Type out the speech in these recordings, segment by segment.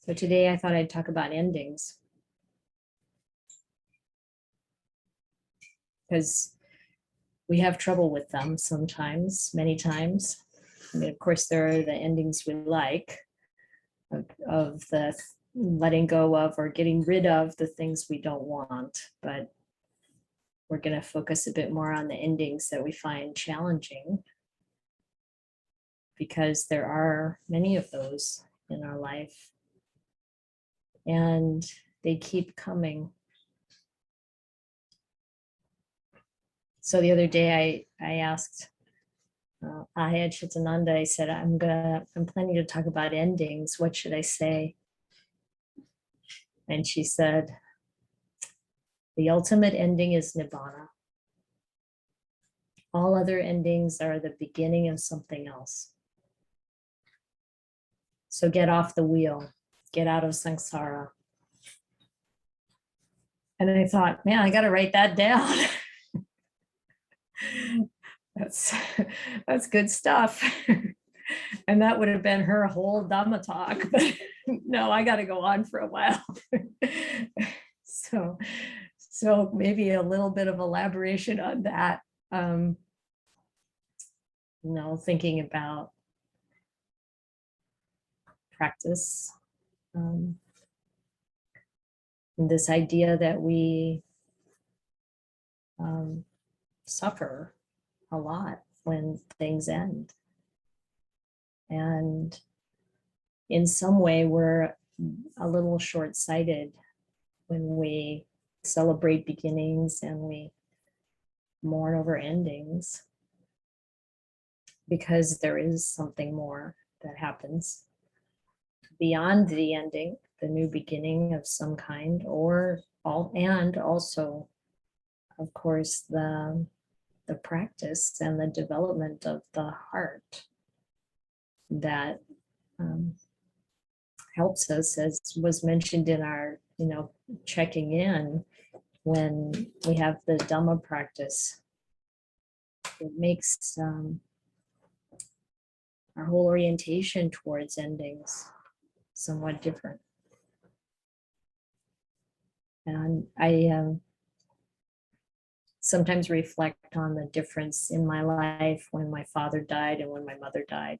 So today I thought I'd talk about endings, because we have trouble with them sometimes, many times. I mean, of course, there are the endings we like of the letting go of or getting rid of the things we don't want, but we're going to focus a bit more on the endings that we find challenging, because there are many of those in our life and they keep coming. So the other day I asked Ayya Santussika, I said, I'm planning to talk about endings. What should I say? And she said, the ultimate ending is Nibbana. All other endings are the beginning of something else. So get off the wheel, get out of samsara. And I thought, man, I got to write that down. That's good stuff. And that would have been her whole Dhamma talk, but no, I got to go on for a while. So maybe a little bit of elaboration on that. Thinking about practice, this idea that we suffer a lot when things end. And in some way, we're a little short-sighted when we celebrate beginnings and we mourn over endings, because there is something more that happens beyond the ending, the new beginning of some kind, and also, of course, the practice and the development of the heart that helps us, as was mentioned in our, checking in when we have the Dhamma practice. It makes our whole orientation towards endings somewhat different. And I sometimes reflect on the difference in my life when my father died and when my mother died.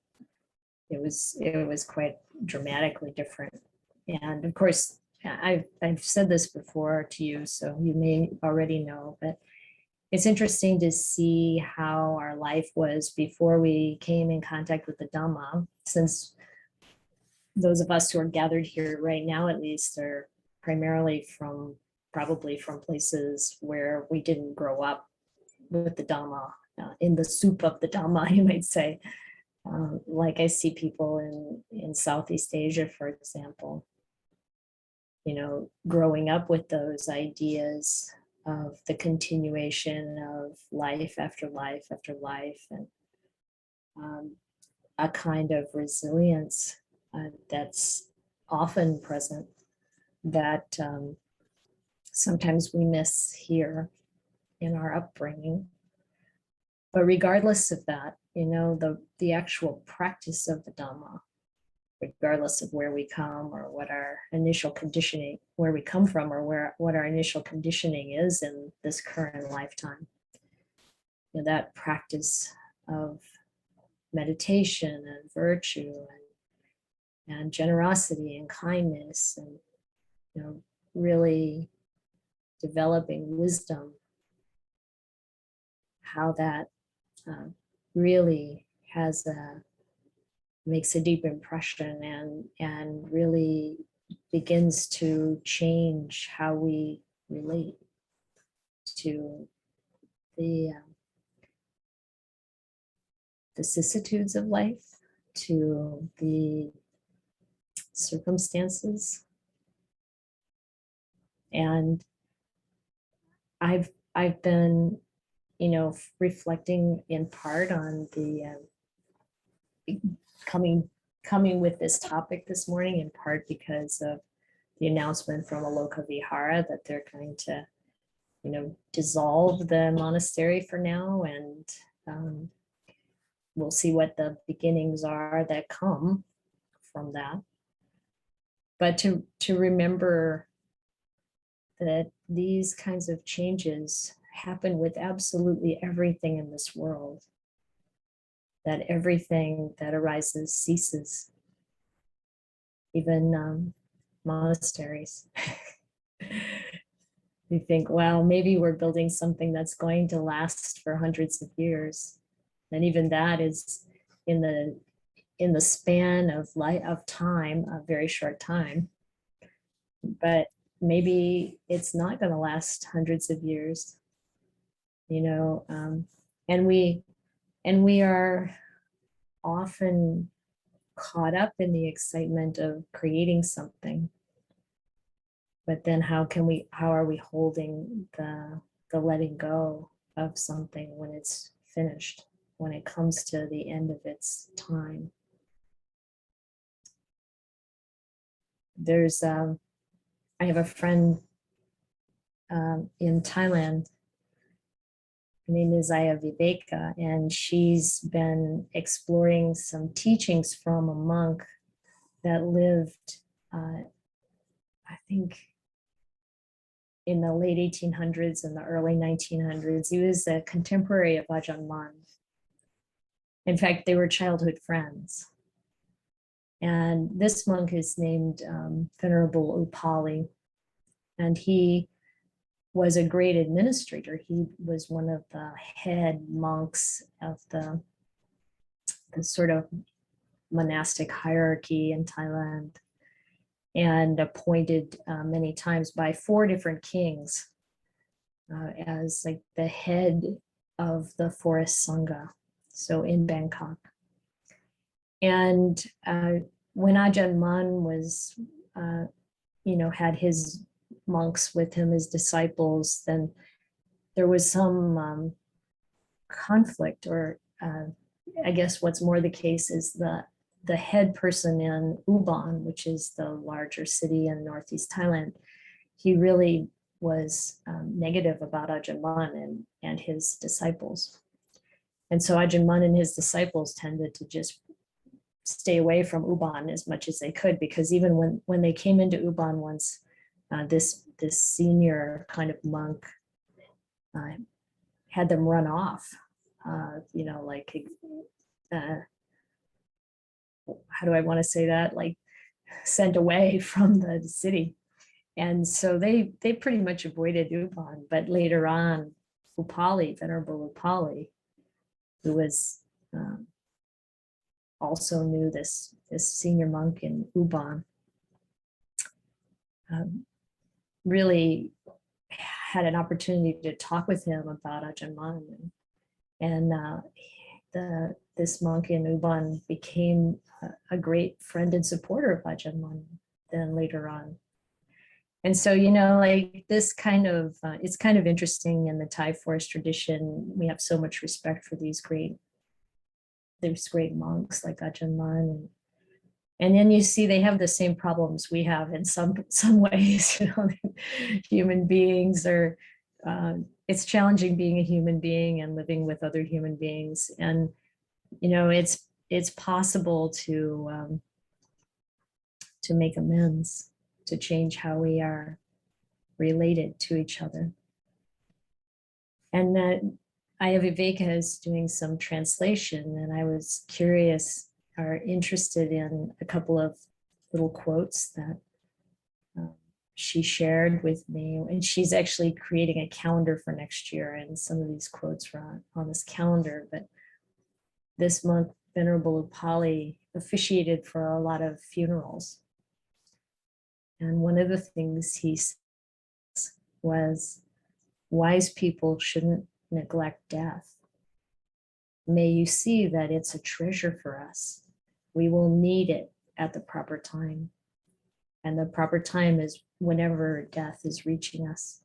It was quite dramatically different. And of course, I've said this before to you, so you may already know, but it's interesting to see how our life was before we came in contact with the Dhamma, since those of us who are gathered here right now, at least, are primarily probably from places where we didn't grow up with the Dhamma, in the soup of the Dhamma, you might say. Like I see people in Southeast Asia, for example, growing up with those ideas of the continuation of life after life after life, and a kind of resilience that's often present that sometimes we miss here in our upbringing. But regardless of that, the actual practice of the Dhamma, regardless of where we come or what our initial conditioning, where we come from, or what our initial conditioning is in this current lifetime, that practice of meditation and virtue and generosity and kindness, and really developing wisdom, how that really makes a deep impression and really begins to change how we relate to the vicissitudes of life, to the circumstances. And I've been, reflecting in part on the coming with this topic this morning, in part because of the announcement from Aloka Vihara that they're going to, dissolve the monastery for now, and we'll see what the beginnings are that come from that. But to remember that these kinds of changes happen with absolutely everything in this world, that everything that arises ceases, even monasteries. You think, well, maybe we're building something that's going to last for hundreds of years. And even that is in the span of time, a very short time. But maybe it's not going to last hundreds of years, and we are often caught up in the excitement of creating something. But then how are we holding the letting go of something when it's finished, when it comes to the end of its time? I have a friend in Thailand. Her name is Ayya, and she's been exploring some teachings from a monk that lived, I think, in the late 1800s and the early 1900s. He was a contemporary of Ajahn Mun. In fact, they were childhood friends. And this monk is named Venerable Upali, and he was a great administrator. He was one of the head monks of the sort of monastic hierarchy in Thailand, and appointed many times by 4 different kings as like the head of the forest sangha, so in Bangkok. And when Ajahn Mun was, had his monks with him, his disciples, then there was some conflict, or I guess what's more the case is the head person in Ubon, which is the larger city in northeast Thailand. He really was negative about Ajahn Mun and his disciples. And so Ajahn Mun and his disciples tended to just stay away from Ubon as much as they could, because even when they came into Ubon once, this senior kind of monk had them run off, like, how do I want to say that? Like, sent away from the city. And so they pretty much avoided Ubon. But later on, Venerable Upali, who was also knew this senior monk in Ubon, really had an opportunity to talk with him about Ajahn Mun, and this monk in Ubon became a great friend and supporter of Ajahn Mun then later on. And so, like this kind of, it's kind of interesting in the Thai forest tradition. We have so much respect for these great monks like Ajahn Mun. And then you see they have the same problems we have in some ways. Human beings are, it's challenging being a human being and living with other human beings. And, it's possible to make amends, to change how we are related to each other. And that Ayya is doing some translation, and I was curious or interested in a couple of little quotes that she shared with me. And she's actually creating a calendar for next year, and some of these quotes are on this calendar. But this month, Venerable Upali officiated for a lot of funerals. And one of the things he said was, wise people shouldn't neglect death. May you see that it's a treasure for us. We will need it at the proper time. And the proper time is whenever death is reaching us.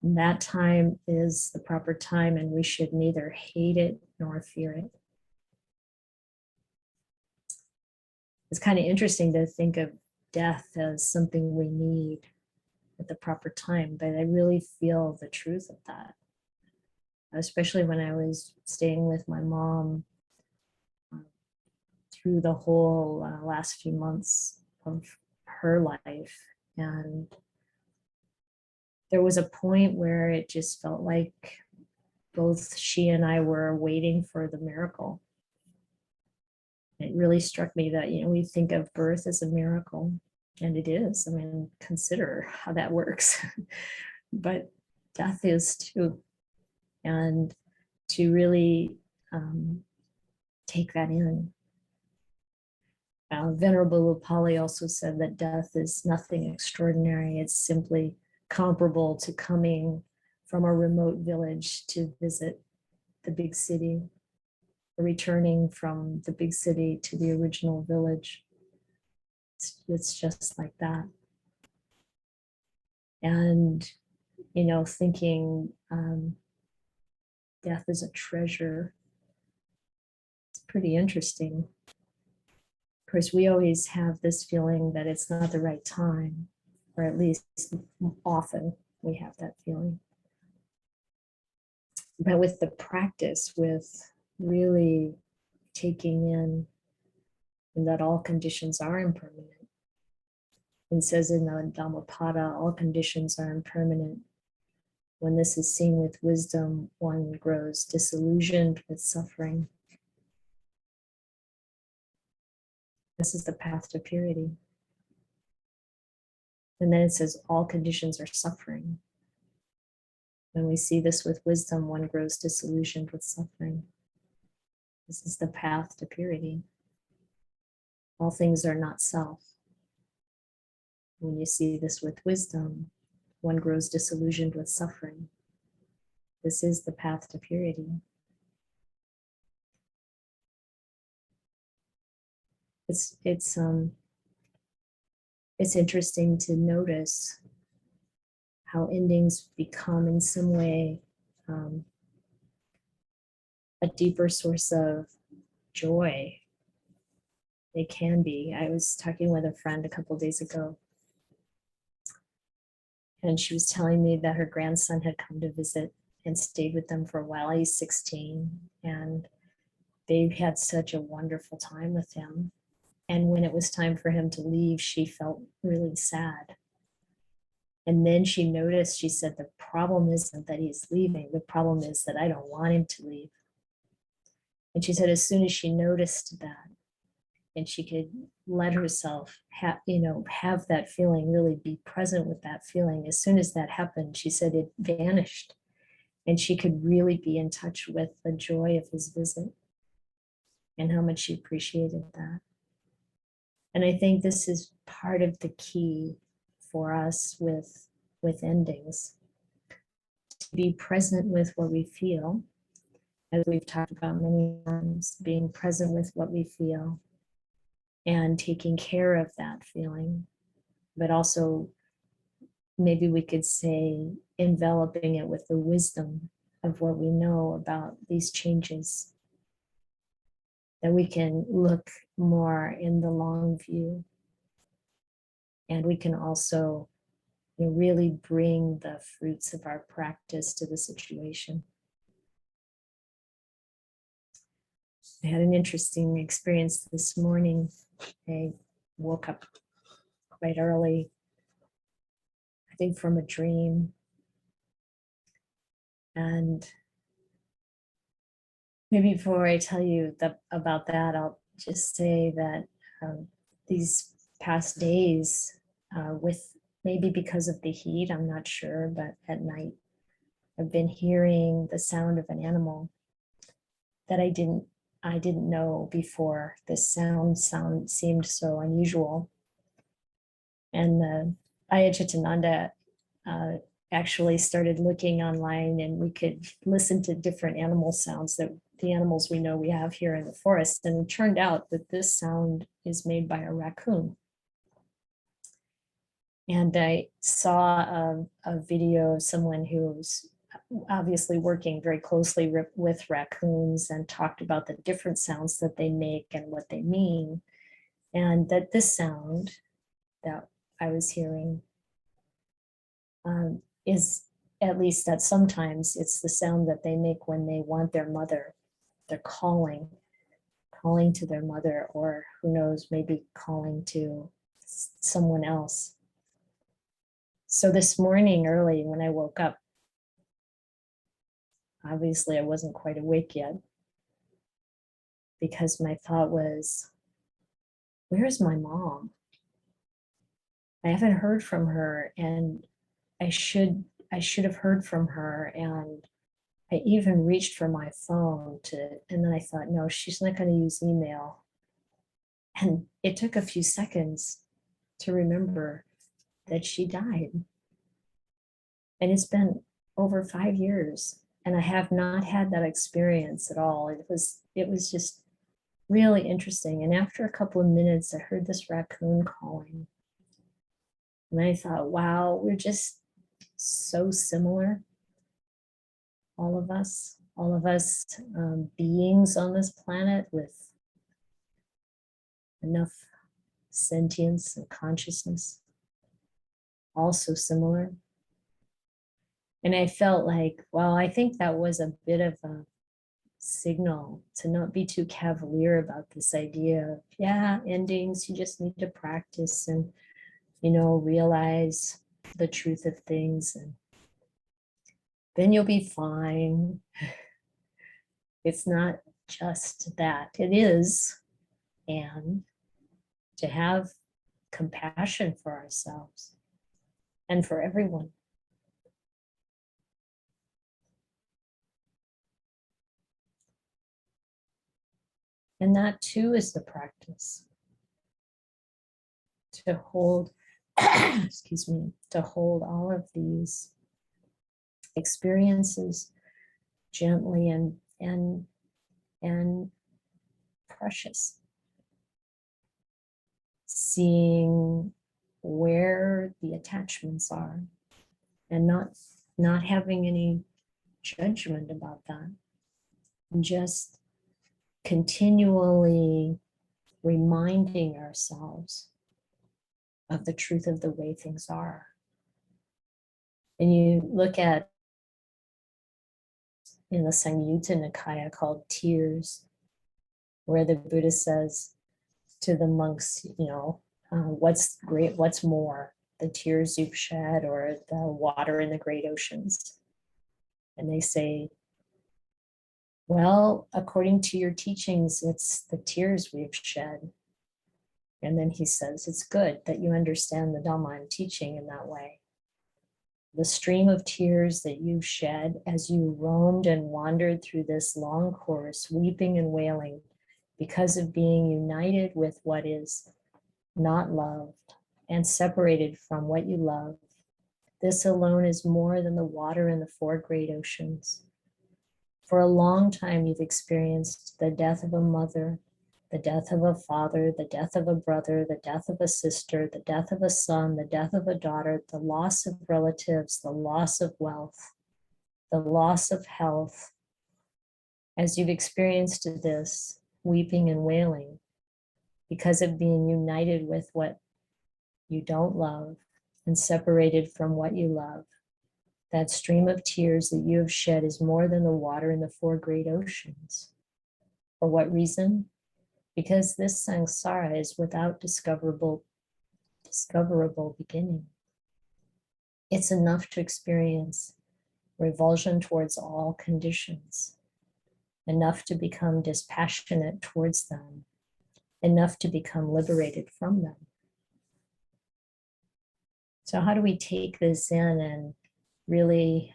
And that time is the proper time, and we should neither hate it nor fear it. It's kind of interesting to think of death as something we need at the proper time, but I really feel the truth of that. Especially when I was staying with my mom through the whole last few months of her life. And there was a point where it just felt like both she and I were waiting for the miracle. It really struck me that, we think of birth as a miracle, and it is. I mean, consider how that works. But death is too. And to really take that in. Venerable Upali also said that death is nothing extraordinary. It's simply comparable to coming from a remote village to visit the big city, returning from the big city to the original village. It's just like that. And, thinking death is a treasure, it's pretty interesting. Of course, we always have this feeling that it's not the right time, or at least often we have that feeling. But with the practice, with really taking in that all conditions are impermanent, it says in the Dhammapada, all conditions are impermanent. When this is seen with wisdom, one grows disillusioned with suffering. This is the path to purity. And then it says all conditions are suffering. When we see this with wisdom, one grows disillusioned with suffering. This is the path to purity. All things are not self. When you see this with wisdom, one grows disillusioned with suffering. This is the path to purity. It's interesting to notice how endings become in some way a deeper source of joy. They can be. I was talking with a friend a couple of days ago, and she was telling me that her grandson had come to visit and stayed with them for a while. He's 16, and they had such a wonderful time with him. And when it was time for him to leave, she felt really sad. And then she noticed, she said, the problem isn't that he's leaving. The problem is that I don't want him to leave. And she said, as soon as she noticed that, and she could let herself have that feeling, really be present with that feeling, as soon as that happened, she said it vanished. And she could really be in touch with the joy of his visit and how much she appreciated that. And I think this is part of the key for us with endings, to be present with what we feel, as we've talked about many times, being present with what we feel and taking care of that feeling, but also maybe we could say enveloping it with the wisdom of what we know about these changes, that we can look more in the long view. And we can also really bring the fruits of our practice to the situation. I had an interesting experience this morning. I woke up quite early, I think from a dream. And maybe before I tell you about that, I'll just say that these past days, with maybe because of the heat, I'm not sure, but at night, I've been hearing the sound of an animal that I didn't know before. This sound seemed so unusual. And Ayya Chitananda actually started looking online, and we could listen to different animal sounds, that the animals we know we have here in the forest. And it turned out that this sound is made by a raccoon. And I saw a video of someone who's obviously working very closely with raccoons, and talked about the different sounds that they make and what they mean. And that this sound that I was hearing is, at least that sometimes it's the sound that they make when they want their mother. They're calling to their mother, or who knows, maybe calling to someone else. So this morning early when I woke up, obviously I wasn't quite awake yet, because my thought was, where's my mom? I haven't heard from her, and I should have heard from her. And I even reached for my phone and then I thought, no, she's not going to use email. And it took a few seconds to remember that she died. And it's been over 5 years, and I have not had that experience at all. It was just really interesting. And after a couple of minutes, I heard this raccoon calling. And I thought, wow, we're just so similar. All of us beings on this planet with enough sentience and consciousness, also similar. And I felt like, well, I think that was a bit of a signal to not be too cavalier about this idea of, yeah, endings, you just need to practice and, realize the truth of things, and then you'll be fine. It's not just that. It is, and to have compassion for ourselves and for everyone. And that too is the practice. To hold, excuse me, to hold all of these experiences gently and precious. Seeing where the attachments are and not having any judgment about that. And just continually reminding ourselves of the truth of the way things are. And you look at in the Samyutta Nikaya called Tears, where the Buddha says to the monks, what's great, what's more, the tears you've shed or the water in the great oceans? And they say, well, according to your teachings, it's the tears we've shed. And then he says, it's good that you understand the Dhamma I'm teaching in that way. The stream of tears that you shed as you roamed and wandered through this long course, weeping and wailing because of being united with what is not loved and separated from what you love. This alone is more than the water in the 4 great oceans. For a long time, you've experienced the death of a mother, the death of a father, the death of a brother, the death of a sister, the death of a son, the death of a daughter, the loss of relatives, the loss of wealth, the loss of health. As you've experienced this, weeping and wailing, because of being united with what you don't love and separated from what you love, that stream of tears that you have shed is more than the water in the 4 great oceans. For what reason? Because this samsara is without discoverable beginning. It's enough to experience revulsion towards all conditions, enough to become dispassionate towards them, enough to become liberated from them. So how do we take this in and really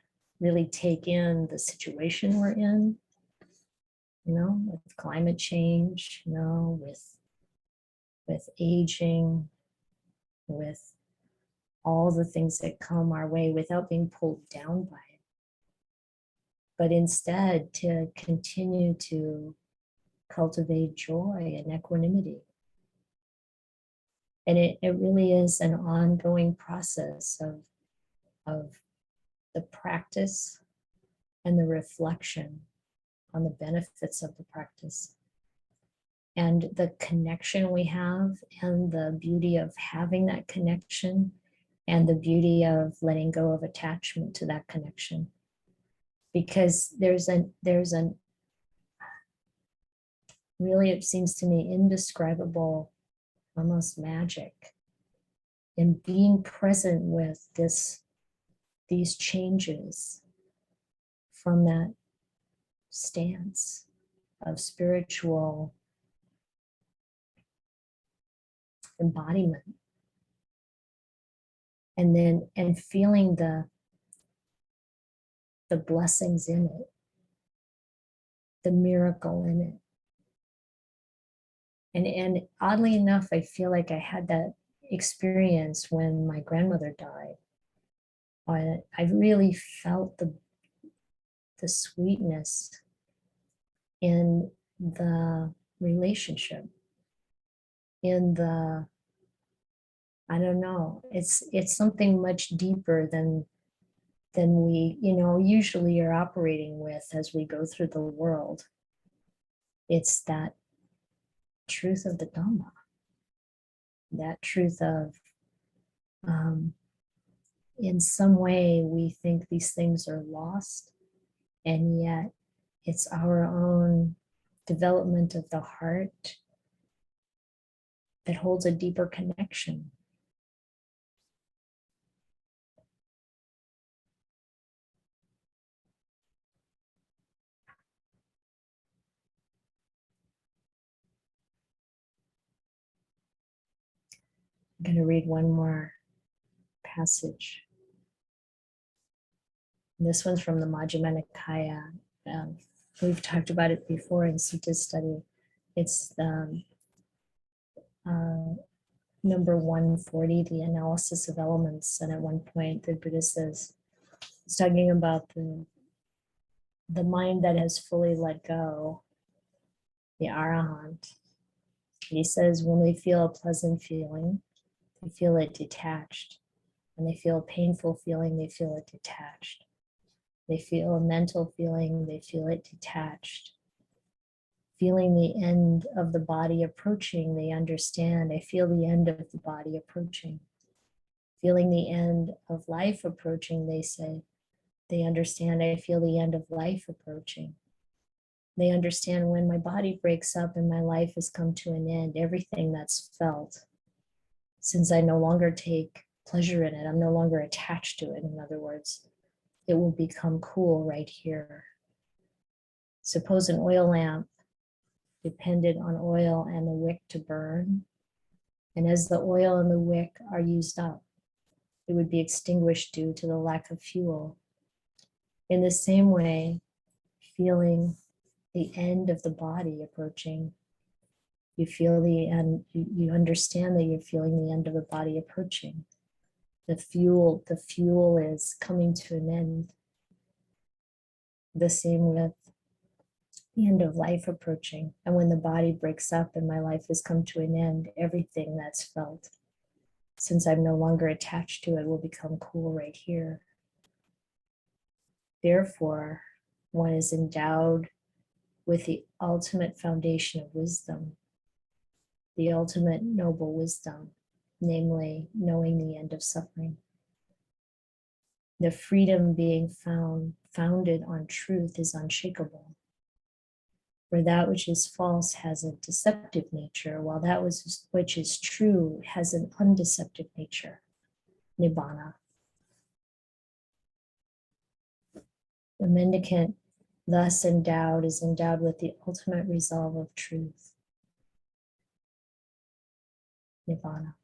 take in the situation we're in, with climate change, with aging, with all the things that come our way without being pulled down by it, but instead to continue to cultivate joy and equanimity. And it really is an ongoing process of the practice and the reflection on the benefits of the practice and the connection we have and the beauty of having that connection and the beauty of letting go of attachment to that connection. Because there's an really, it seems to me, indescribable, almost magic and being present with these changes from that stance of spiritual embodiment, and feeling the blessings in it, the miracle in it. And oddly enough, I feel like I had that experience when my grandmother died. I really felt the sweetness in the relationship, in the, I don't know, it's something much deeper than we, usually are operating with as we go through the world. It's that truth of the Dhamma, that truth of, in some way, we think these things are lost, and yet it's our own development of the heart that holds a deeper connection. I'm going to read one more passage. This one's from the Majjhima Nikaya. We've talked about it before in Sutta study. It's number 140, the analysis of elements. And at one point, the Buddha says, he's talking about the mind that has fully let go, the Arahant. He says, when they feel a pleasant feeling, they feel it detached. When they feel a painful feeling, they feel it detached. They feel a mental feeling, they feel it detached. Feeling the end of the body approaching, they understand, I feel the end of the body approaching. Feeling the end of life approaching, they say, they understand, I feel the end of life approaching. They understand when my body breaks up and my life has come to an end, everything that's felt, since I no longer take pleasure in it, I'm no longer attached to it, in other words, it will become cool right here. Suppose an oil lamp depended on oil and the wick to burn, and as the oil and the wick are used up, it would be extinguished due to the lack of fuel. In the same way, feeling the end of the body approaching, you feel the end, you understand that you're feeling the end of the body approaching. The fuel is coming to an end. The same with the end of life approaching. And when the body breaks up and my life has come to an end, everything that's felt, since I'm no longer attached to it, will become cool right here. Therefore, one is endowed with the ultimate foundation of wisdom, the ultimate noble wisdom, namely knowing the end of suffering. The freedom being founded on truth is unshakable. For that which is false has a deceptive nature, while that which is true has an undeceptive nature, nibbana. The mendicant thus endowed is endowed with the ultimate resolve of truth, nibbana.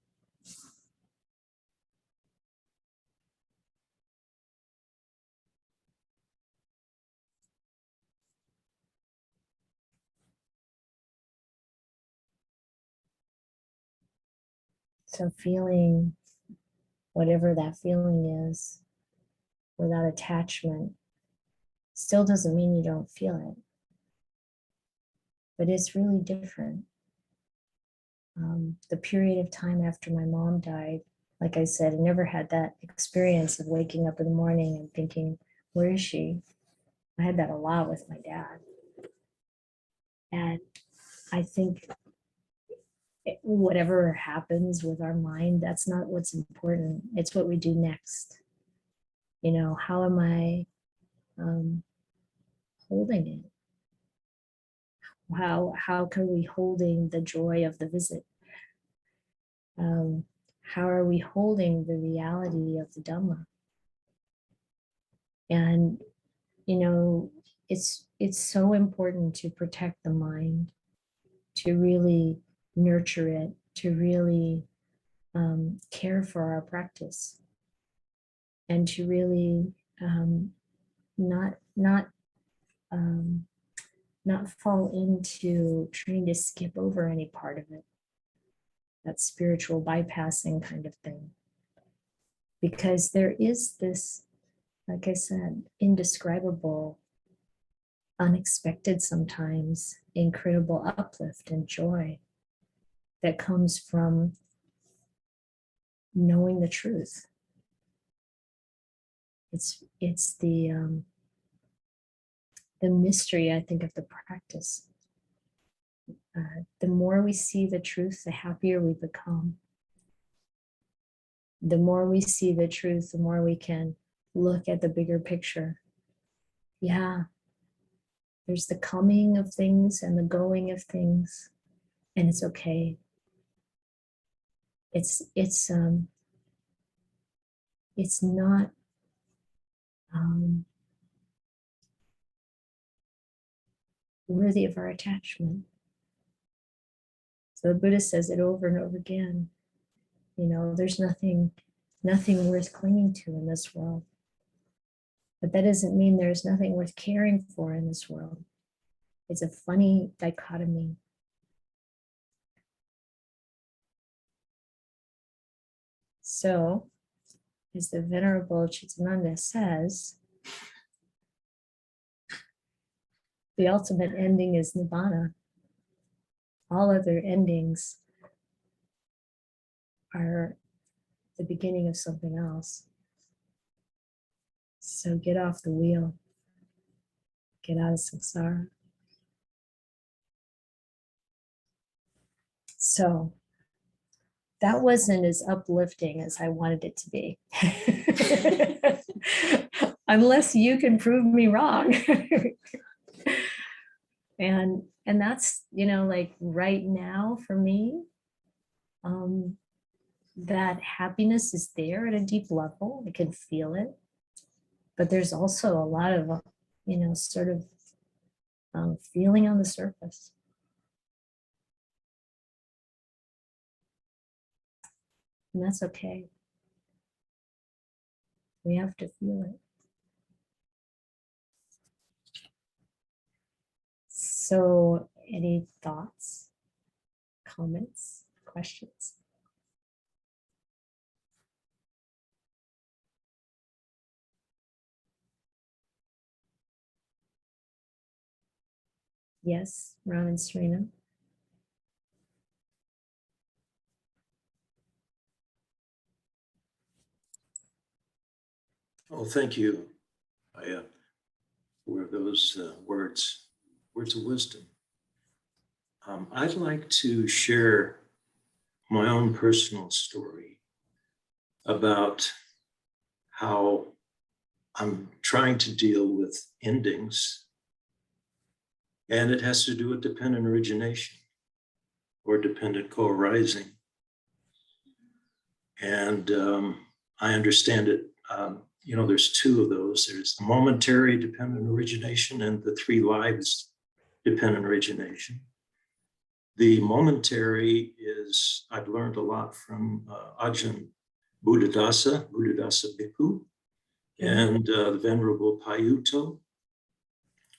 So feeling whatever that feeling is without attachment still doesn't mean you don't feel it, but it's really different. The period of time after my mom died, like I said, I never had that experience of waking up in the morning and thinking, where is she? I had that a lot with my dad. And I think whatever happens with our mind, that's not what's important. It's what we do next. How am I holding it? How can we holding the joy of the visit? How are we holding the reality of the Dhamma? And, you know, it's so important to protect the mind, to really nurture it, to really care for our practice, and to really not fall into trying to skip over any part of it, that spiritual bypassing kind of thing. Because there is this, like I said, indescribable, unexpected sometimes, incredible uplift and joy that comes from knowing the truth. It's the mystery, I think, of the practice. The more we see the truth, the happier we become. The more we see the truth, the more we can look at the bigger picture. Yeah, there's the coming of things and the going of things, and it's okay. It's not worthy of our attachment. So the Buddha says it over and over again. You know, there's nothing worth clinging to in this world. But that doesn't mean there's nothing worth caring for in this world. It's a funny dichotomy. So, as the Venerable Chitananda says, the ultimate ending is Nibbana. All other endings are the beginning of something else. So get off the wheel. Get out of samsara. So that wasn't as uplifting as I wanted it to be. Unless you can prove me wrong. And that's, you know, like right now for me, that happiness is there at a deep level. I can feel it. But there's also a lot of, you know, sort of feeling on the surface. And that's okay. We have to feel it. So, any thoughts, comments, questions? Yes, Ram and Serena. Oh, thank you, Ayya, for those words of wisdom. I'd like to share my own personal story about how I'm trying to deal with endings, and it has to do with dependent origination or dependent co-arising. And I understand it. You know, there's two of those. There's the momentary dependent origination and the three lives dependent origination. The momentary is, I've learned a lot from Ajahn Buddhadasa Bhikkhu, and the Venerable Payutto,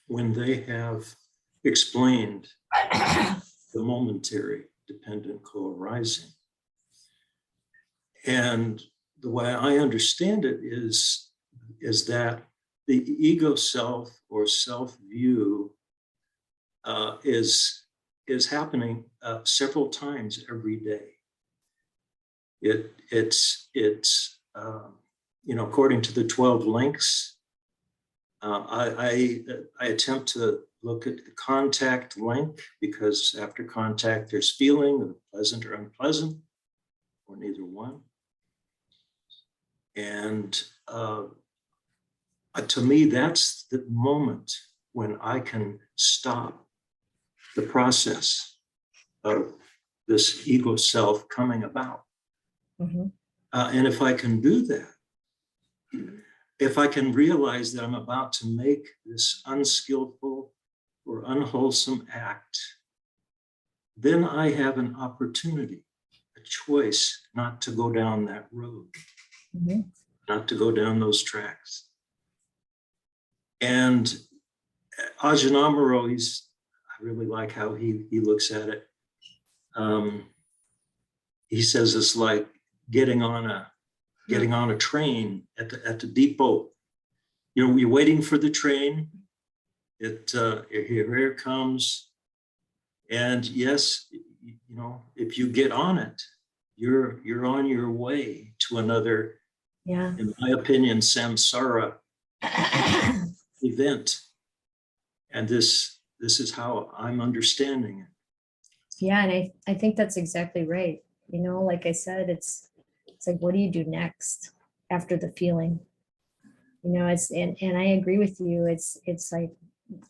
when they have explained the momentary dependent co-arising. And the way I understand it is that the ego self or self-view is happening several times every day. It's you know, according to the 12 links, I attempt to look at the contact link, because after contact there's feeling, pleasant or unpleasant, or neither one. And to me, that's the moment when I can stop the process of this ego self coming about. Mhm. And if I can do that, if I can realize that I'm about to make this unskillful or unwholesome act, then I have an opportunity, a choice not to go down that road, Mhm. not to go down those tracks. And Ajahn Amaro, I really like how he looks at it. He says it's like getting on a train at the depot. You know, you're waiting for the train. Here it comes. And yes, you know, if you get on it, you're on your way to another, Yeah. in my opinion, samsara event. And this is how I'm understanding it. Yeah, and I think that's exactly right. You know, like I said, it's like, what do you do next after the feeling? You know, and I agree with you. It's like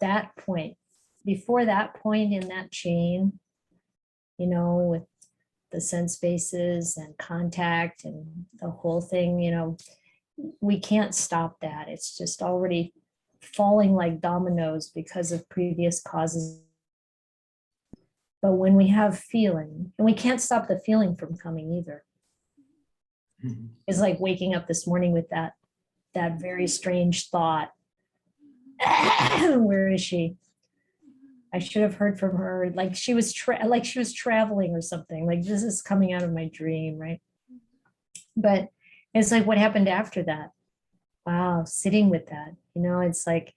that point, before that point in that chain, you know, with the sense bases and contact and the whole thing, you know, we can't stop that. It's just already falling like dominoes because of previous causes. But when we have feeling, and we can't stop the feeling from coming either. Mhm. It's like waking up this morning with that very strange thought. Where is she? I should have heard from her. Like she was traveling or something. Like this is coming out of my dream, right? But it's like, what happened after that? Wow, sitting with that, you know, it's like,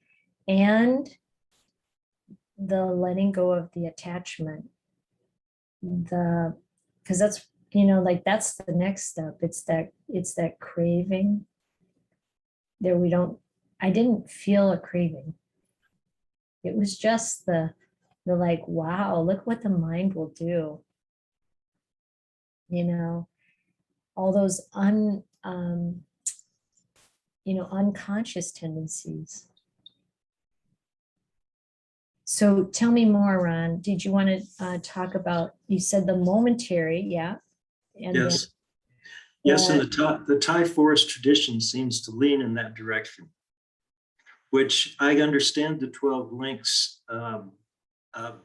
and the letting go of the attachment, because that's, you know, like that's the next step. It's that craving there. I didn't feel a craving. It was just the like, wow, look what the mind will do. You know, all those unconscious tendencies. So tell me more, Ron. Did you want to talk about, you said the momentary, yeah? And then Yes. Yes, and the, the Thai forest tradition seems to lean in that direction, which I understand the 12 links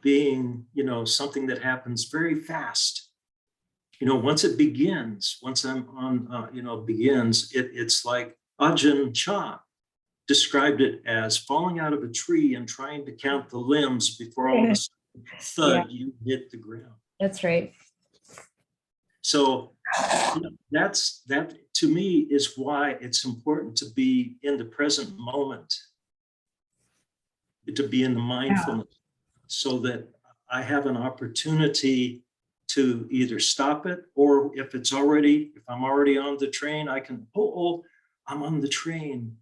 being, you know, something that happens very fast. You know, once it begins, once I'm on, begins, it's like Ajahn Chah described it as falling out of a tree and trying to count the limbs before all of a sudden, yeah, thud, you hit the ground. that's right. So you know, that to me is why it's important to be in the present moment, to be in the Yeah. mindfulness, so that I have an opportunity to either stop it, or if I'm already on the train, I can, I'm on the train.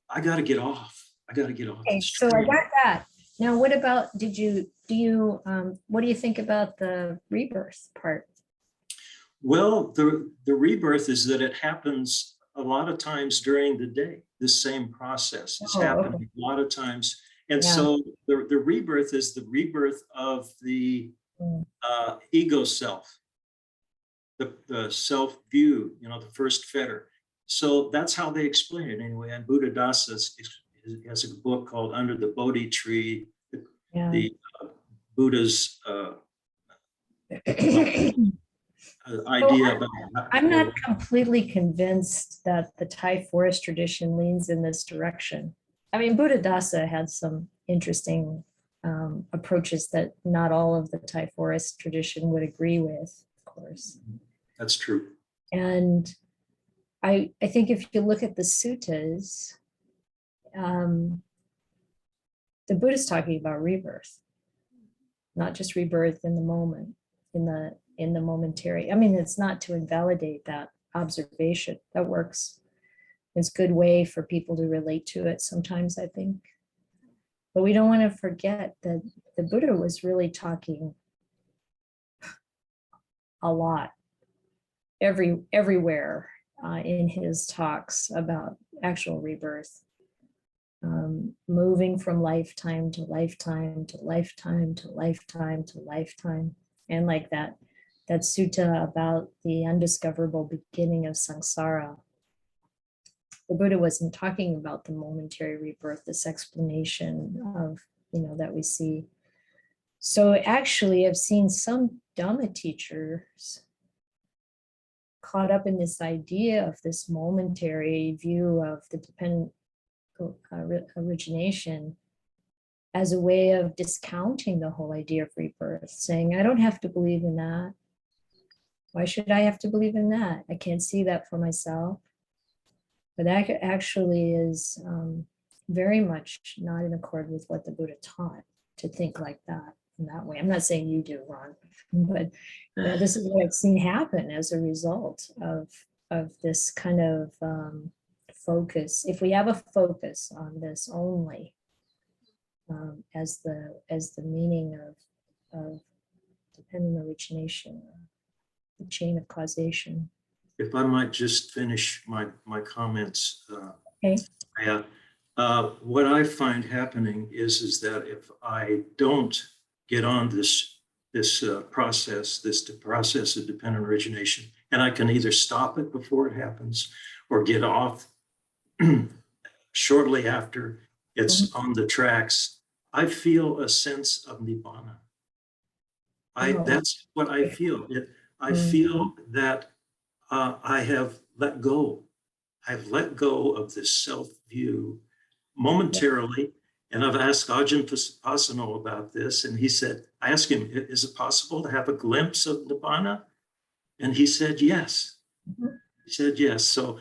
I got to get off. I got to get off Okay, this so I train. got that. Now, what about, what do you think about the rebirth part? Well, the rebirth is that it happens a lot of times during the day. This same process is Oh, happening okay. a lot of times. And Yeah. so the rebirth is the rebirth of the Mm. ego self, the self view, you know, the first fetter. So that's how they explain it anyway. And Buddha Dasa has a book called Under the Bodhi Tree, Yeah. the Buddha's So idea about. I'm not completely convinced that the Thai forest tradition leans in this direction. I mean, Buddha Dasa had some interesting approaches that not all of the Thai forest tradition would agree with, of course. That's true. And I think if you look at the suttas, um, the Buddha's talking about rebirth, not just rebirth in the moment, in the momentary. I mean, it's not to invalidate that observation. That works. It's a good way for people to relate to it sometimes, I think. But we don't want to forget that the Buddha was really talking a lot, everywhere in his talks about actual rebirth, moving from lifetime to lifetime to lifetime to lifetime to lifetime, and like that sutta about the undiscoverable beginning of samsara, the Buddha wasn't talking about the momentary rebirth, this explanation of, that we see. So actually, I've seen some Dhamma teachers caught up in this idea of this momentary view of the dependent origination as a way of discounting the whole idea of rebirth, saying, I don't have to believe in that. Why should I have to believe in that? I can't see that for myself. But that actually is very much not in accord with what the Buddha taught, to think like that in that way. I'm not saying you do, Ron, but this is what I've seen happen as a result of this kind of focus. If we have a focus on this only as the meaning of dependent origination, the chain of causation. If I might just finish my comments. Okay. What I find happening is that if I don't get on this process of dependent origination, and I can either stop it before it happens or get off shortly after it's on the tracks, I feel a sense of nibbana. That's what I feel. I feel that I have let go. I've let go of this self-view momentarily. And I've asked Ajahn Pasano about this. And he said, I asked him, is it possible to have a glimpse of nibbana? And he said, yes. He said, yes. So.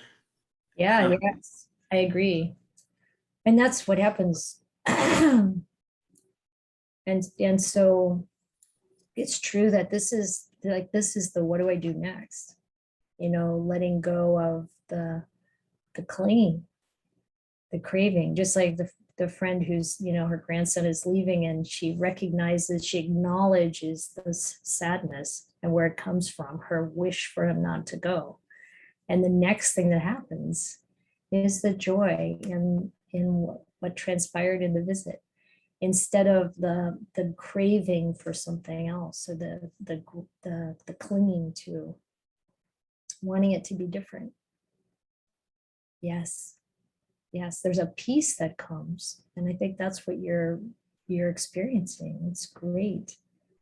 Yes, I agree. And that's what happens. And so it's true that this is the what do I do next? Letting go of the clinging, the craving, just like the friend who's, her grandson is leaving, and she acknowledges this sadness and where it comes from, her wish for him not to go. And the next thing that happens is the joy in what transpired in the visit, instead of the craving for something else, or the clinging to wanting it to be different. Yes, there's a peace that comes, and I think that's what you're experiencing. It's great.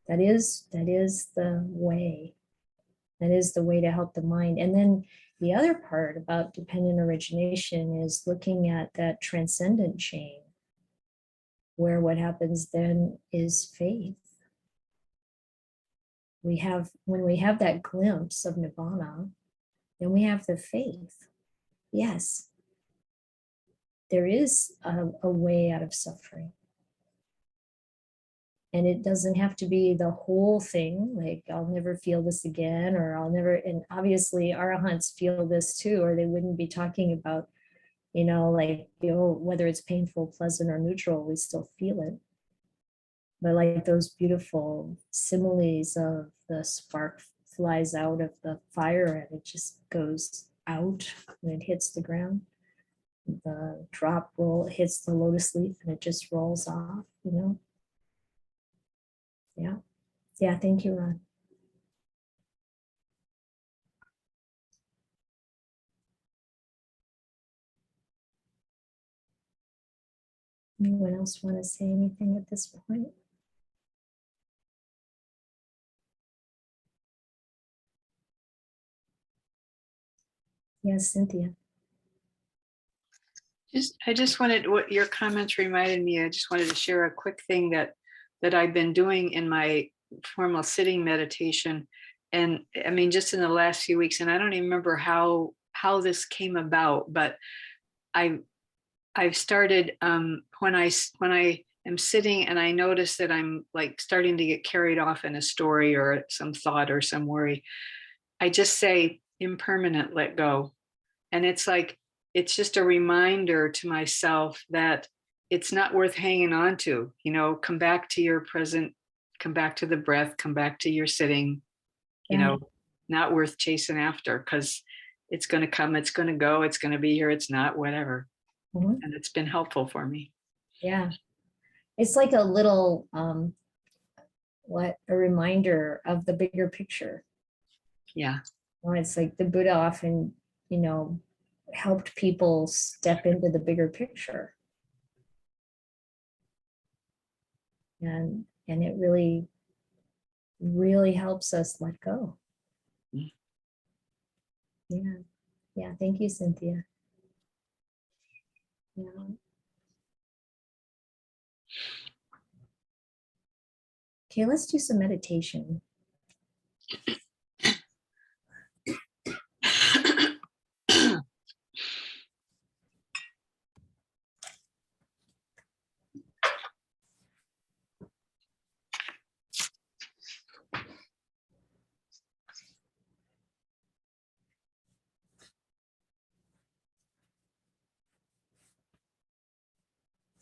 That is the way. That is the way to help the mind. And then the other part about dependent origination is looking at that transcendent chain, where what happens then is faith. When we have that glimpse of nibbana, then we have the faith. Yes, there is a way out of suffering. And it doesn't have to be the whole thing, like I'll never feel this again, or I'll never, and obviously arahants feel this too, or they wouldn't be talking about, whether it's painful, pleasant, or neutral, we still feel it. But like those beautiful similes of the spark flies out of the fire and it just goes out and it hits the ground. The drop hits the lotus leaf and it just rolls off, Yeah, thank you, Ron. Anyone else want to say anything at this point? Yes, Cynthia. I just wanted, what your comments reminded me, I just wanted to share a quick thing that I've been doing in my formal sitting meditation. And I mean, just in the last few weeks, and I don't even remember how this came about, but I've started when I am sitting and I notice that I'm like starting to get carried off in a story or some thought or some worry, I just say impermanent, let go. And it's like, it's just a reminder to myself that it's not worth hanging on to, come back to your present, come back to the breath, come back to your sitting, not worth chasing after, because it's going to come, it's going to go, it's going to be here, it's not, whatever. Mm-hmm. And it's been helpful for me. Yeah. It's like a little, a reminder of the bigger picture. Yeah. Well, it's like the Buddha often, helped people step into the bigger picture. And it really, really helps us let go. Mm. Yeah. Yeah. Thank you, Cynthia. Yeah. Okay, let's do some meditation.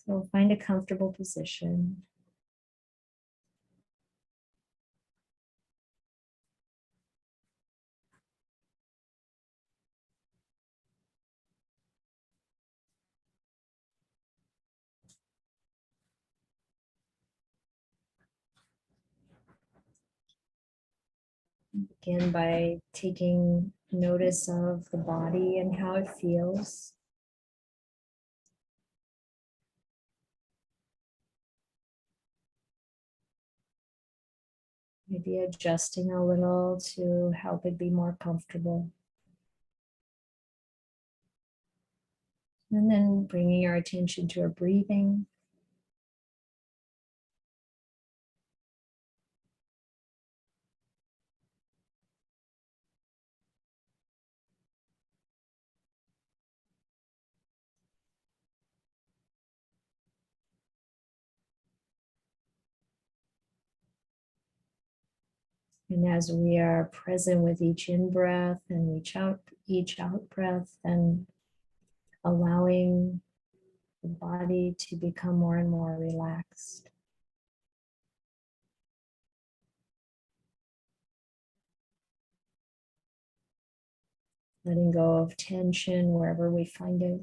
So find a comfortable position. Begin by taking notice of the body and how it feels. Maybe adjusting a little to help it be more comfortable. And then bringing our attention to our breathing. And as we are present with each in-breath and each out-breath, and allowing the body to become more and more relaxed. Letting go of tension wherever we find it.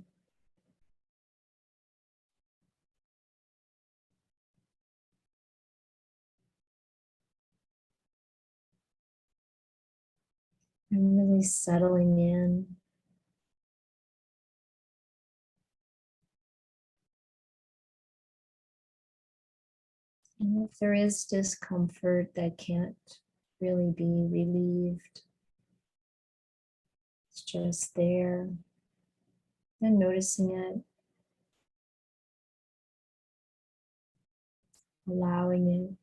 And really settling in. And if there is discomfort that can't really be relieved, it's just there. And noticing it, allowing it.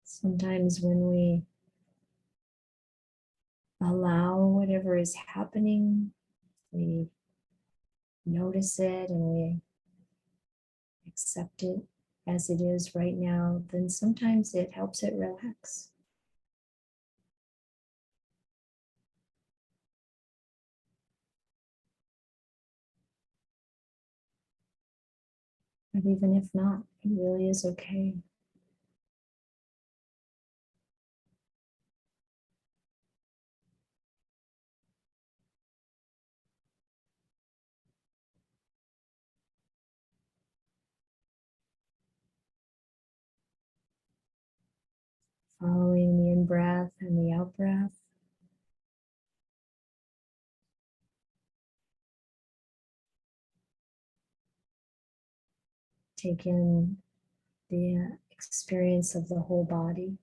Sometimes when we allow whatever is happening, we notice it and we accept it as it is right now, then sometimes it helps it relax. But even if not, it really is okay. Following the in-breath and the out-breath. Take in the experience of the whole body.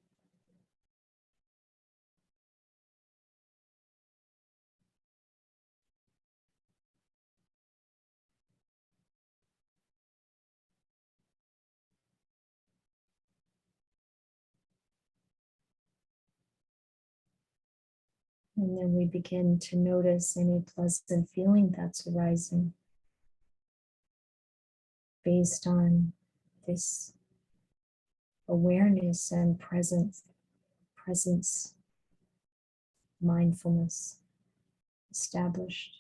And then we begin to notice any pleasant feeling that's arising based on this awareness and presence, mindfulness established.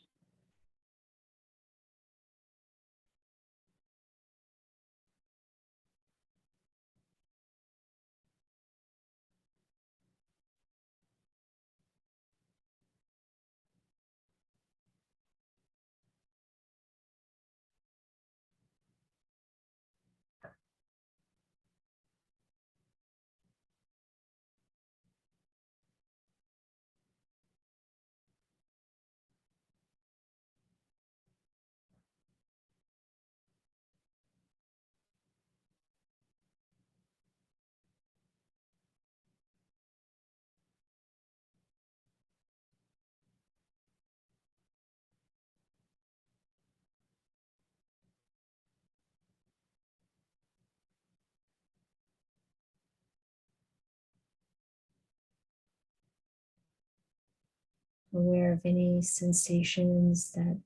aware of any sensations that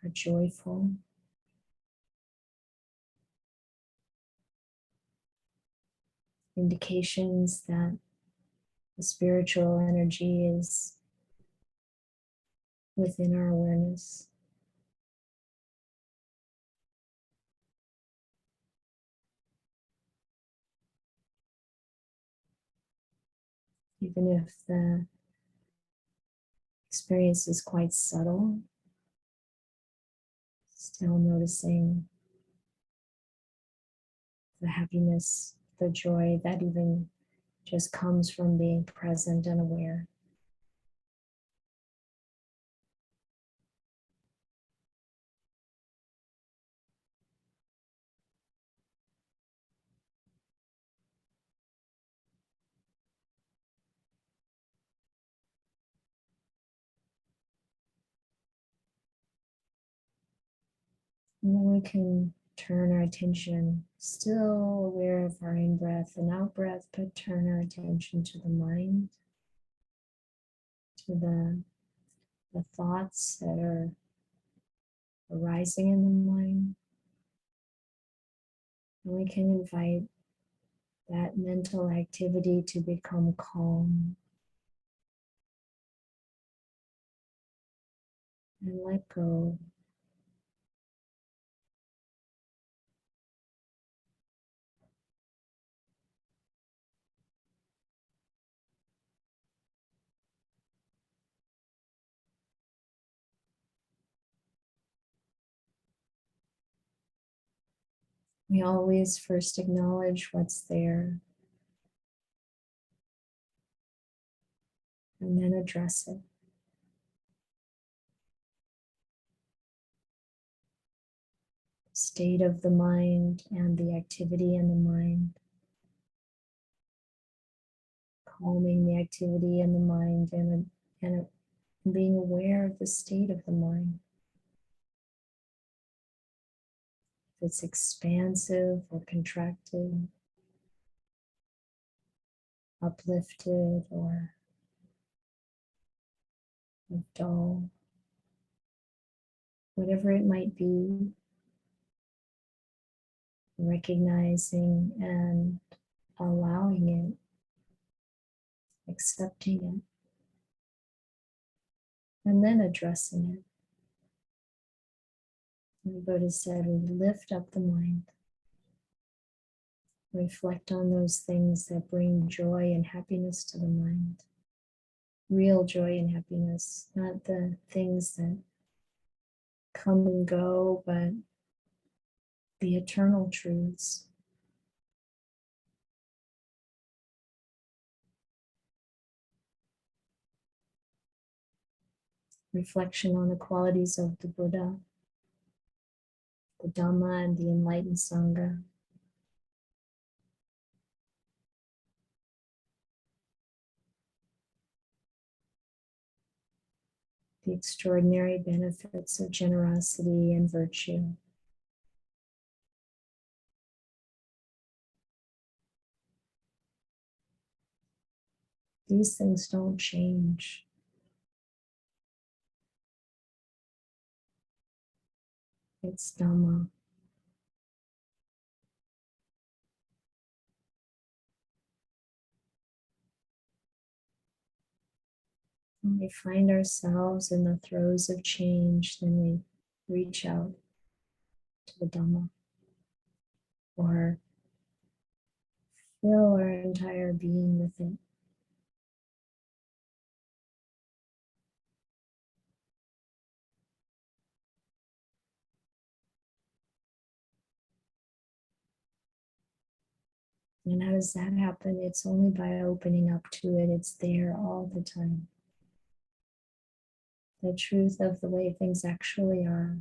are joyful. Indications that the spiritual energy is within our awareness. Even if the experience is quite subtle, still noticing the happiness, the joy that even just comes from being present and aware. And then we can turn our attention, still aware of our in-breath and out-breath, but turn our attention to the mind, to the thoughts that are arising in the mind. And we can invite that mental activity to become calm and let go. We always first acknowledge what's there and then address it. State of the mind and the activity in the mind, calming the activity in the mind and being aware of the state of the mind. If it's expansive or contracted, uplifted or dull, whatever it might be, recognizing and allowing it, accepting it, and then addressing it. And the Buddha said, we lift up the mind, reflect on those things that bring joy and happiness to the mind. Real joy and happiness, not the things that come and go, but the eternal truths. Reflection on the qualities of the Buddha, the Dhamma, and the enlightened Sangha. The extraordinary benefits of generosity and virtue. These things don't change. It's Dhamma. When we find ourselves in the throes of change, then we reach out to the Dhamma or fill our entire being with it. And how does that happen? It's only by opening up to it. It's there all the time. The truth of the way things actually are.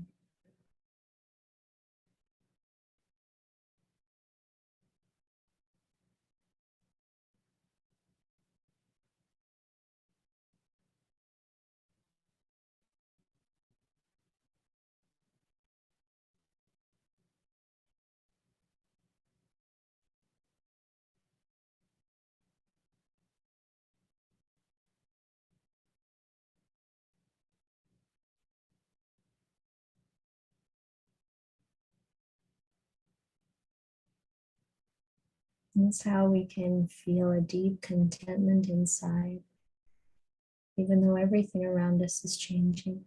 That's how we can feel a deep contentment inside, even though everything around us is changing.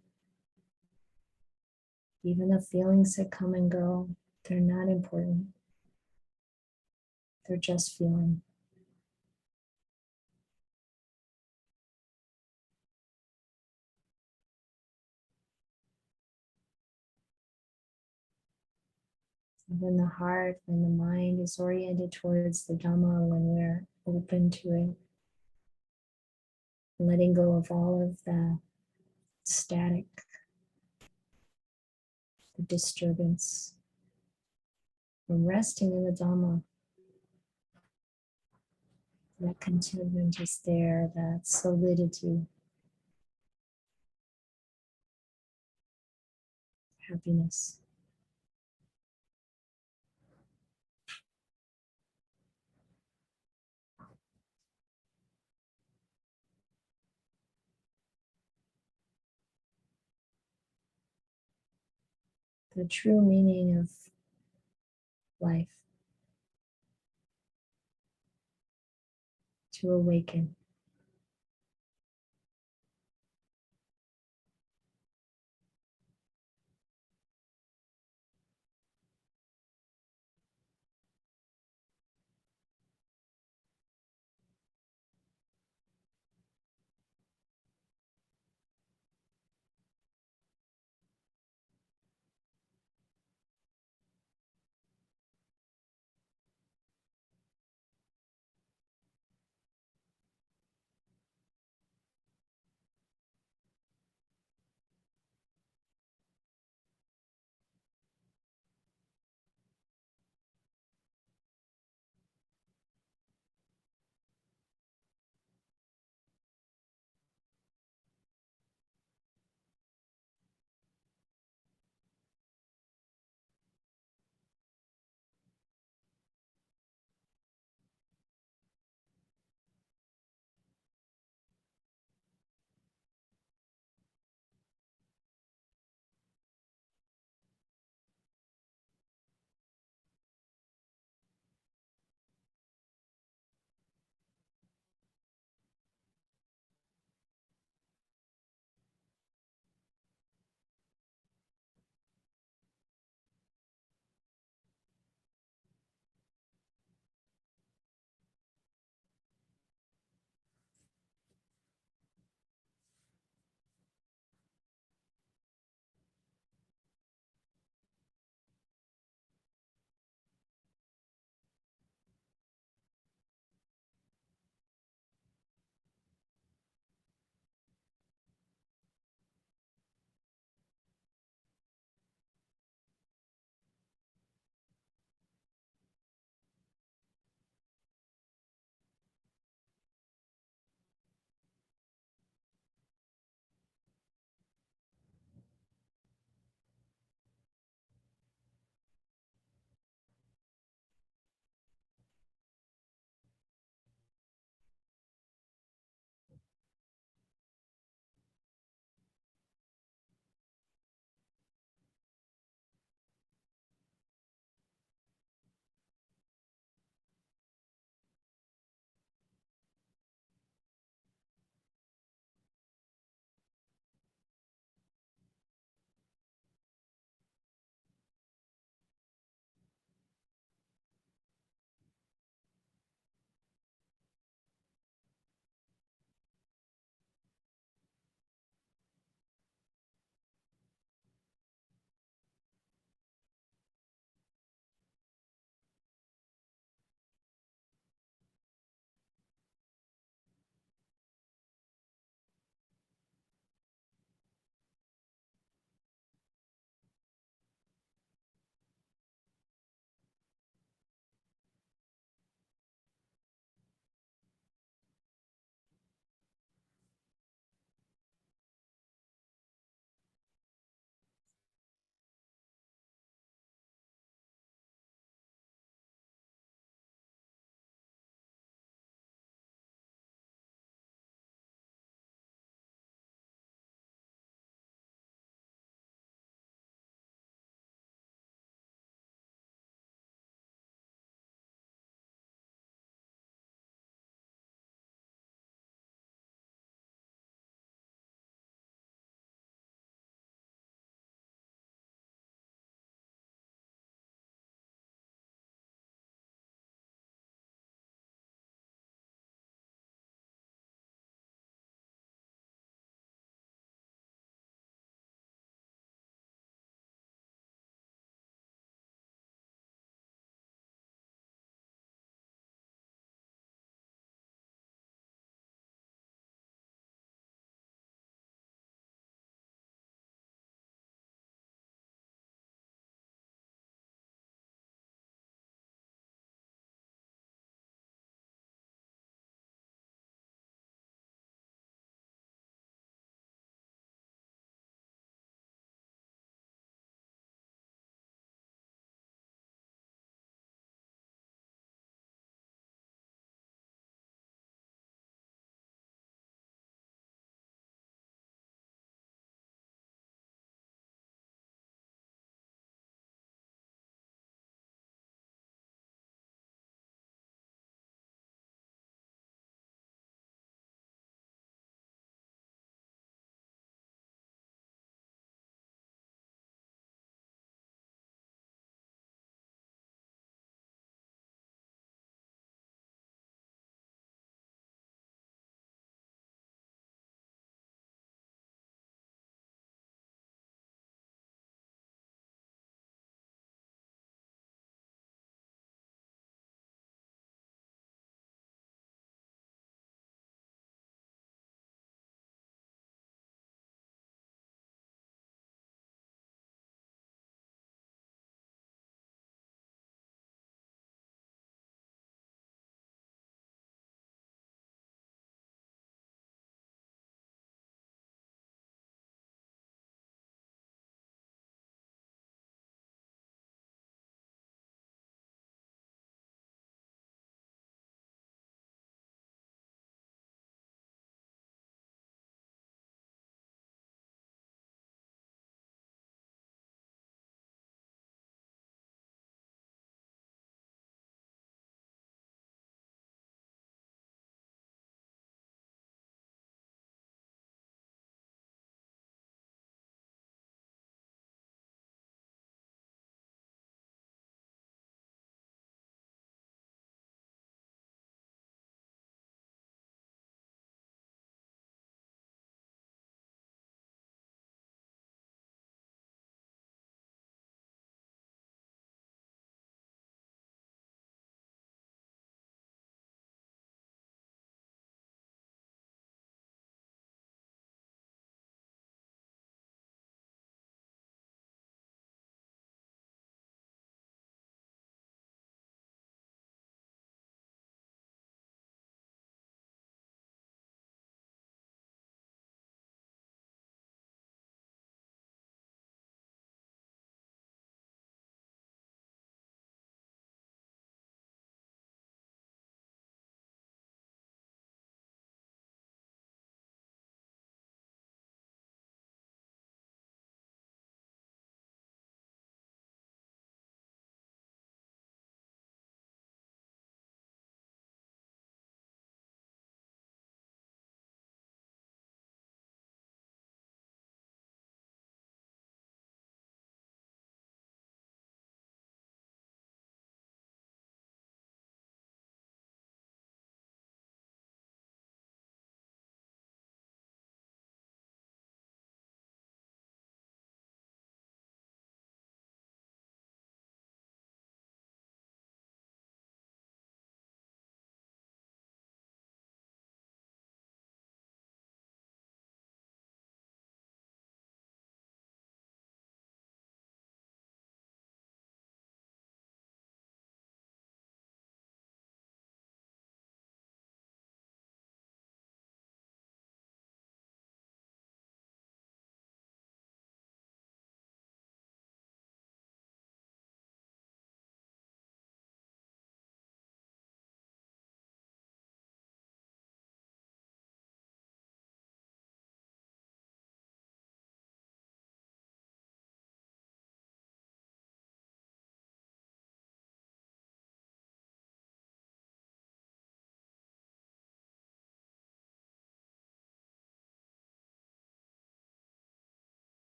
Even the feelings that come and go, they're not important. They're just feeling. When the heart, when the mind is oriented towards the Dhamma, when we're open to it, letting go of all of the static, the disturbance, we're resting in the Dhamma. That contentment is there, that solidity, happiness. The true meaning of life, to awaken.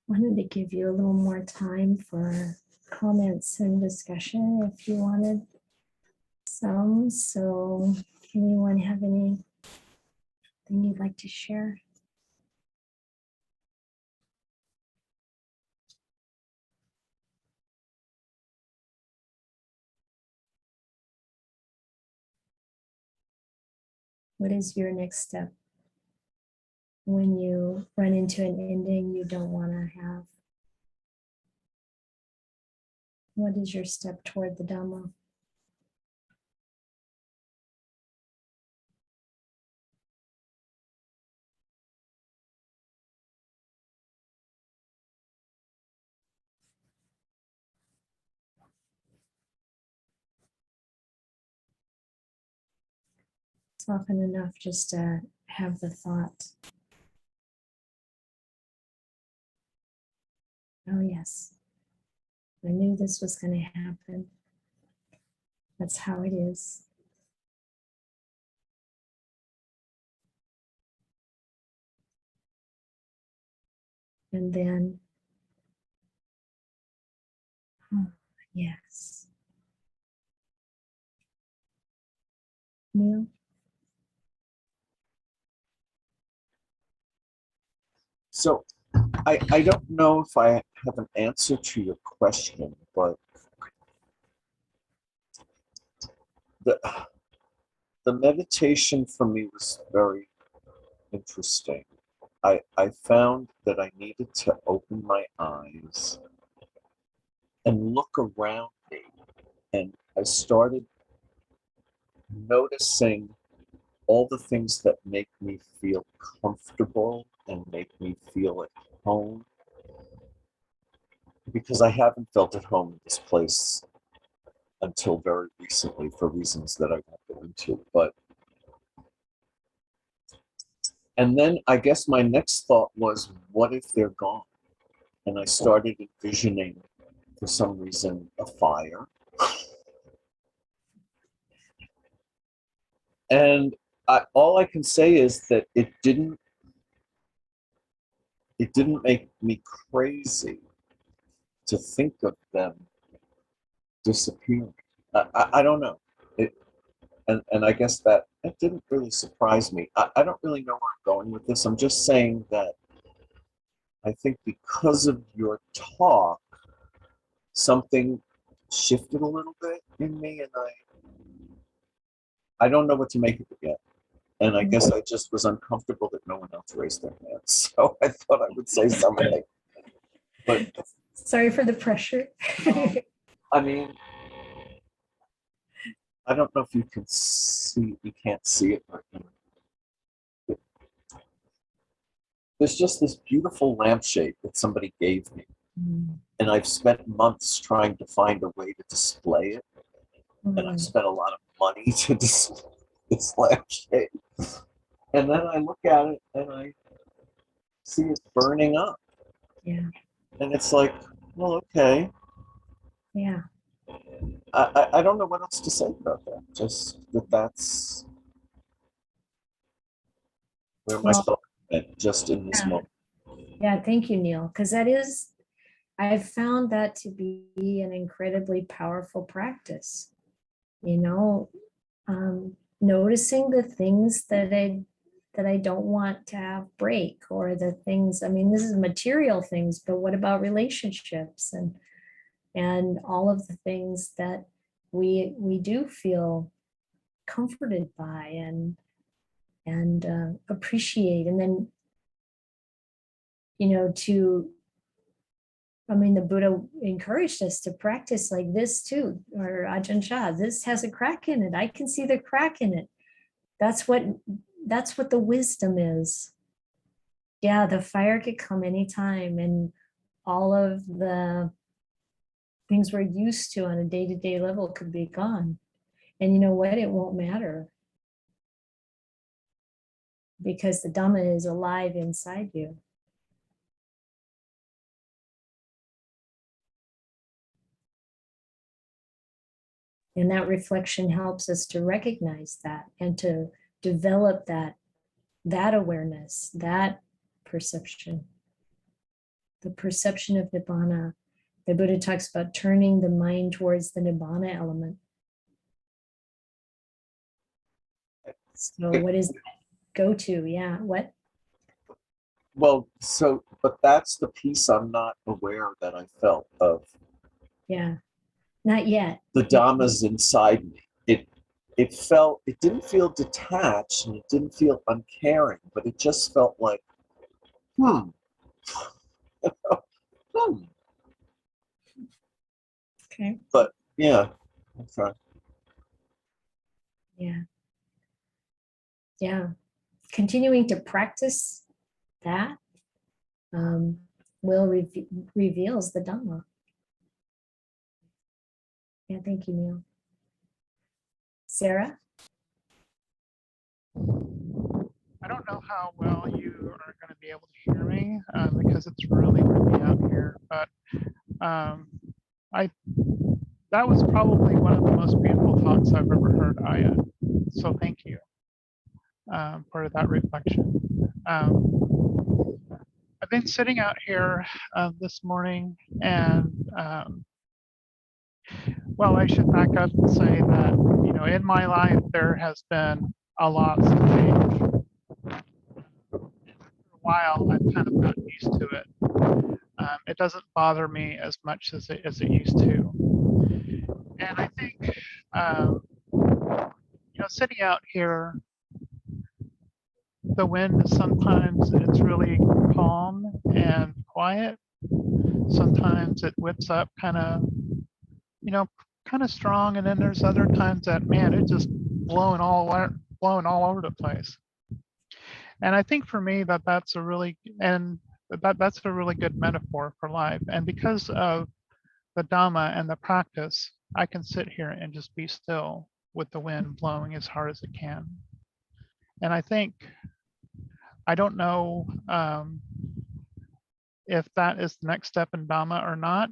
wanted to give you a little more time for comments and discussion if you wanted some. So anyone have anything you'd like to share? What is your next step when you run into an ending you don't want to have? What is your step toward the Dhamma? It's often enough just to have the thought, oh yes, I knew this was going to happen. That's how it is. And then, oh, yes. Neil? So I don't know if I have an answer to your question, but the meditation for me was very interesting. I found that I needed to open my eyes and look around me, and I started noticing all the things that make me feel comfortable and make me feel at home, because I haven't felt at home in this place until very recently for reasons that I won't go into. And then I guess my next thought was, what if they're gone? And I started envisioning, for some reason, a fire. And all I can say is that it didn't make me crazy to think of them disappearing. I don't know. And I guess that it didn't really surprise me. I don't really know where I'm going with this. I'm just saying that I think because of your talk, something shifted a little bit in me, and I don't know what to make of it yet. And I guess I just was uncomfortable that no one else raised their hands. So I thought I would say something. But Sorry for the pressure. I mean, I don't know if you can see, you can't see it, but there's just this beautiful lampshade that somebody gave me. And I've spent months trying to find a way to display it. And I've spent a lot of money to display this lampshade. And then I look at it and I see it burning up. Yeah. And it's like, well, okay. Yeah. I don't know what else to say about that. Just that's where my thought went just in this moment. Yeah, thank you, Neil. Because I've found that to be an incredibly powerful practice. Noticing the things that I don't want to have break, or the things, this is material things, but what about relationships and all of the things that we do feel comforted by and appreciate. And then, the Buddha encouraged us to practice like this too, or Ajahn Chah, this has a crack in it. I can see the crack in it. That's what the wisdom is. Yeah, the fire could come anytime, and all of the things we're used to on a day-to-day level could be gone. And you know what? It won't matter, because the Dhamma is alive inside you. And that reflection helps us to recognize that and to develop that awareness, that perception. the perception of Nibbana. The Buddha talks about turning the mind towards the Nibbana element. So what is that go to? Yeah, what? Well, so, but that's the piece I'm not aware that I felt of. Yeah, not yet. The Dhamma's inside me. It didn't feel detached and it didn't feel uncaring, but it just felt like, hmm. Okay. But yeah, okay. Yeah. Yeah. Continuing to practice that will reveals the Dhamma. Yeah, thank you, Neil. Sarah? I don't know how well you are going to be able to hear me because it's really windy out here, but I that was probably one of the most beautiful talks I've ever heard, Ayya. So thank you for that reflection. I've been sitting out here this morning and well, I should back up and say that, you know, in my life, there has been a lot of change. For a while, I've kind of gotten used to it. It doesn't bother me as much as it used to. And I think, you know, sitting out here, the wind, sometimes it's really calm and quiet. Sometimes it whips up kind of, you know, kind of strong. And then there's other times that, man, it's just blowing all over the place. And I think for me that's a really, that's a really good metaphor for life. And because of the Dhamma and the practice, I can sit here and just be still with the wind blowing as hard as it can. And I think, I don't know if that is the next step in Dhamma or not,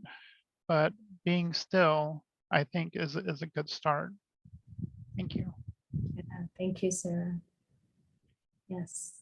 but being still, I think is a good start. Thank you. Yeah, thank you, Sarah. Yes.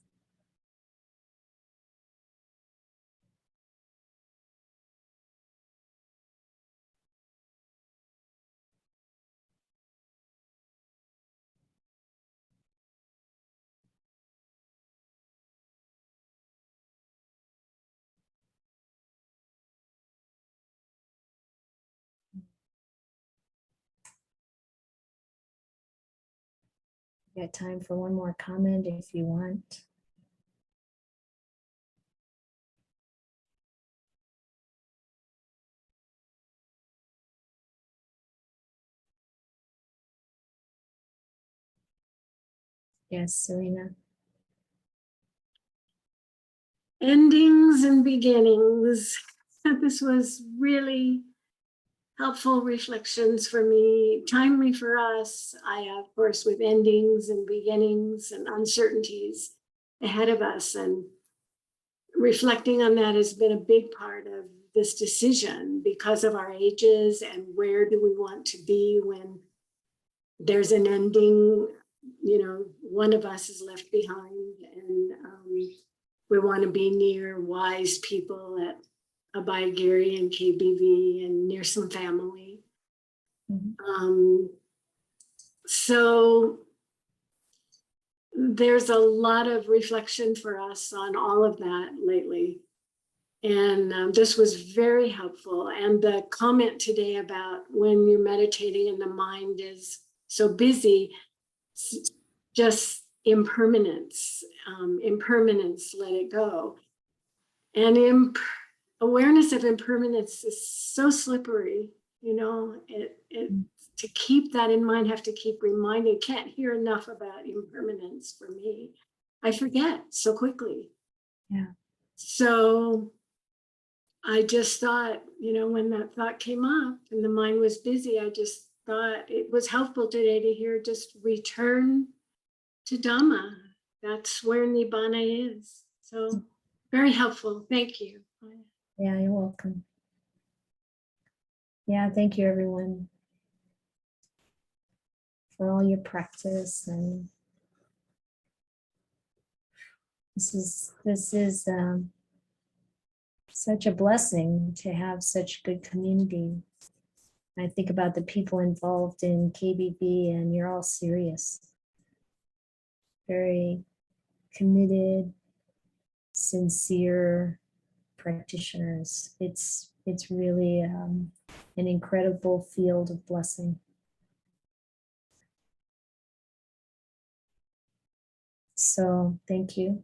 We got time for one more comment if you want. Yes, Serena. Endings and beginnings. This was really helpful reflections for me, timely for us. I, of course, with endings and beginnings and uncertainties ahead of us. And reflecting on that has been a big part of this decision because of our ages and where do we want to be when there's an ending. You know, one of us is left behind, and we want to be near wise people at Abhay Giri and KBV and near some family. Mhm. So there's a lot of reflection for us on all of that lately. And this was very helpful. And the comment today about when you're meditating and the mind is so busy, just impermanence, let it go. And awareness of impermanence is so slippery, you know, to keep that in mind, have to keep reminding, can't hear enough about impermanence for me. I forget so quickly. Yeah. So I just thought, you know, when that thought came up and the mind was busy, I just thought it was helpful today to hear just return to Dhamma. That's where Nibbana is. So very helpful. Thank you. Yeah, you're welcome. Yeah, thank you, everyone, for all your practice. And this is such a blessing to have such good community. I think about the people involved in KBB, and you're all serious, very committed, sincere practitioners. It's really an incredible field of blessing. So thank you.